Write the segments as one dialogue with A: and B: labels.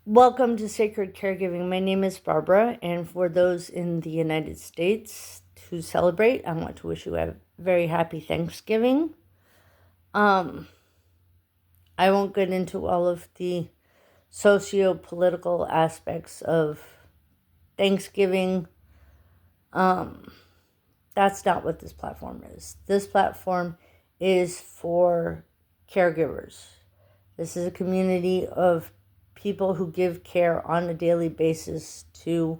A: Welcome to Sacred Caregiving. My name is Barbara, and for those in the United States who celebrate, I want to wish you a very happy Thanksgiving. I won't get into all of the socio-political aspects of Thanksgiving. That's not what this platform is. This platform is for caregivers. This is a community of people who give care on a daily basis to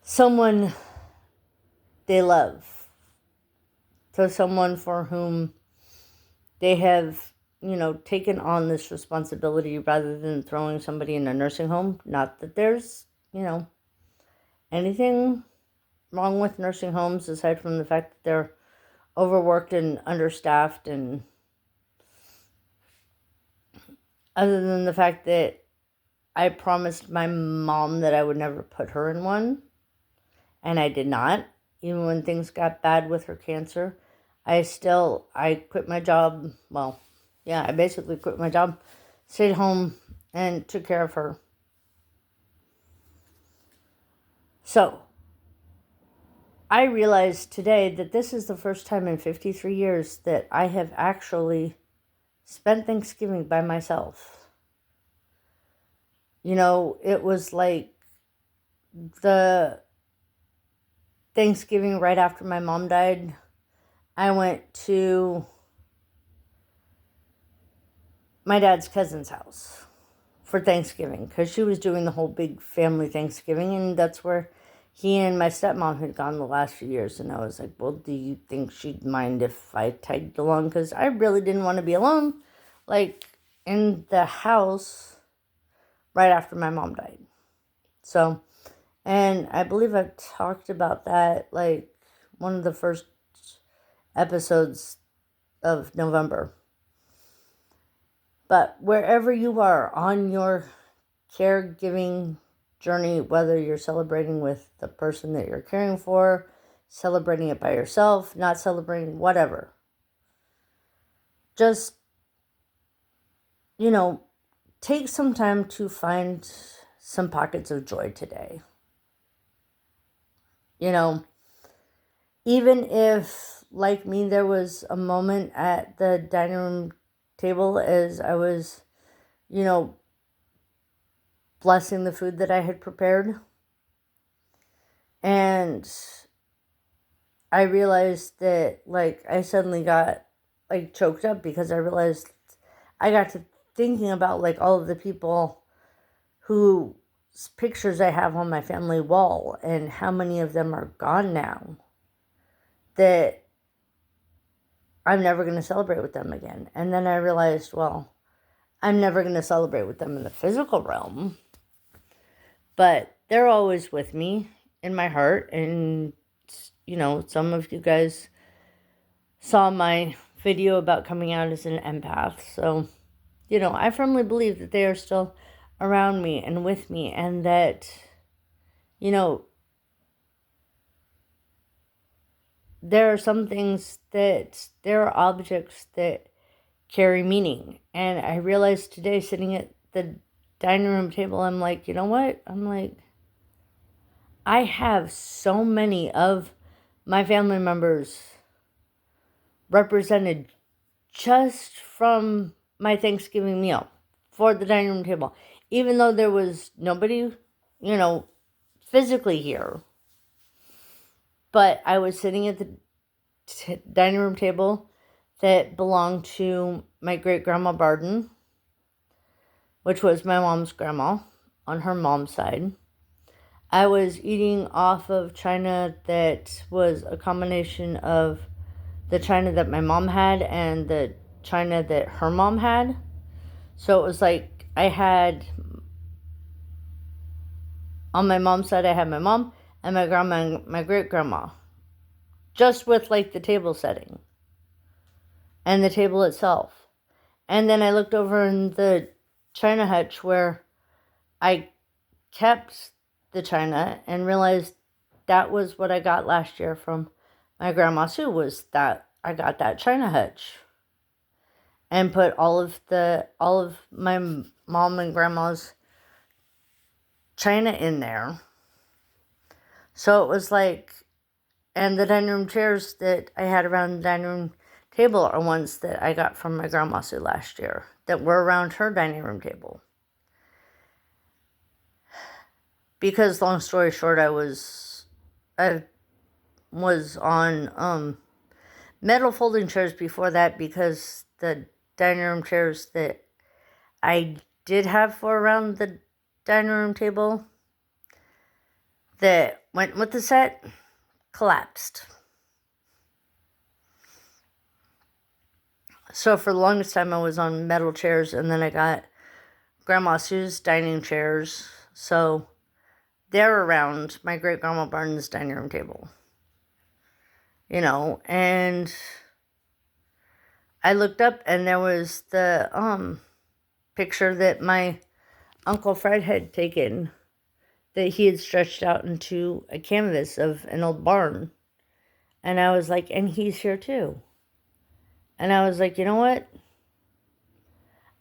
A: someone they love, to someone for whom they have, taken on this responsibility rather than throwing somebody in a nursing home. Not that there's, anything wrong with nursing homes aside from the fact that they're overworked and understaffed, and other than the fact that I promised my mom that I would never put her in one, and I did not. Even when things got bad with her cancer, I quit my job. Well, yeah, I basically quit my job, stayed home, and took care of her. So, I realized today that this is the first time in 53 years that I have actually spent Thanksgiving by myself. It was like the Thanksgiving right after my mom died. I went to my dad's cousin's house for Thanksgiving because she was doing the whole big family Thanksgiving, and that's where he and my stepmom had gone the last few years. And I was like, well, do you think she'd mind if I tagged along? Because I really didn't want to be alone, in the house right after my mom died. So, and I believe I've talked about that, one of the first episodes of November. But wherever you are on your caregiving journey, whether you're celebrating with the person that you're caring for, celebrating it by yourself, not celebrating, whatever, just, take some time to find some pockets of joy today. Even if, like me, there was a moment at the dining room table as I was, blessing the food that I had prepared. And I realized that, I suddenly got, choked up because I realized I got to thinking about, all of the people whose pictures I have on my family wall and how many of them are gone now that I'm never going to celebrate with them again. And then I realized, well, I'm never going to celebrate with them in the physical realm, but they're always with me in my heart. And, some of you guys saw my video about coming out as an empath. So, I firmly believe that they are still around me and with me, and that, there are some things that there are objects that carry meaning. And I realized today, sitting at the dining room table, I'm like, you know what? I have so many of my family members represented just from my Thanksgiving meal for the dining room table. Even though there was nobody, physically here. But I was sitting at the dining room table that belonged to my great-grandma Barden, which was my mom's grandma on her mom's side. I was eating off of china that was a combination of the china that my mom had and the china that her mom had. So it was like I had, on my mom's side, I had my mom and my grandma and my great-grandma, just with the table setting and the table itself. And then I looked over in the china hutch where I kept the china and realized that was what I got last year from my grandma Sue, was that I got that china hutch. and put all of my mom and grandma's china in there. So it was like, and the dining room chairs that I had around the dining room table are ones that I got from my grandma Sue last year that were around her dining room table. Because long story short, I was on metal folding chairs before that, because the dining room chairs that I did have for around the dining room table that went with the set collapsed. So for the longest time, I was on metal chairs, and then I got Grandma Sue's dining chairs. So they're around my great grandma Barnes' dining room table. And I looked up, and there was the picture that my Uncle Fred had taken, that he had stretched out into a canvas of an old barn. And I was like, and he's here too. And I was like, you know what?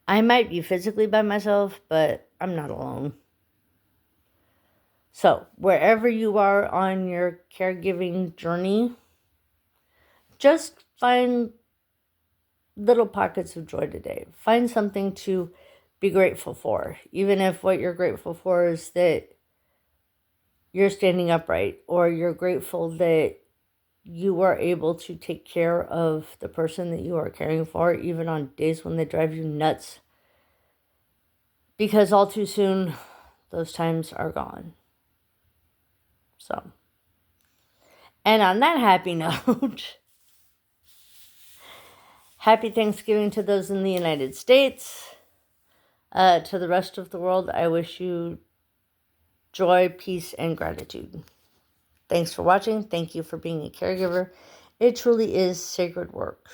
A: I might be physically by myself, but I'm not alone. So, wherever you are on your caregiving journey, just find little pockets of joy today. Find something to be grateful for, even if what you're grateful for is that you're standing upright, or you're grateful that you are able to take care of the person that you are caring for, even on days when they drive you nuts. Because all too soon, those times are gone. So, and on that happy note, happy Thanksgiving to those in the United States. To the rest of the world, I wish you joy, peace, and gratitude. Thanks for watching. Thank you for being a caregiver. It truly is sacred work.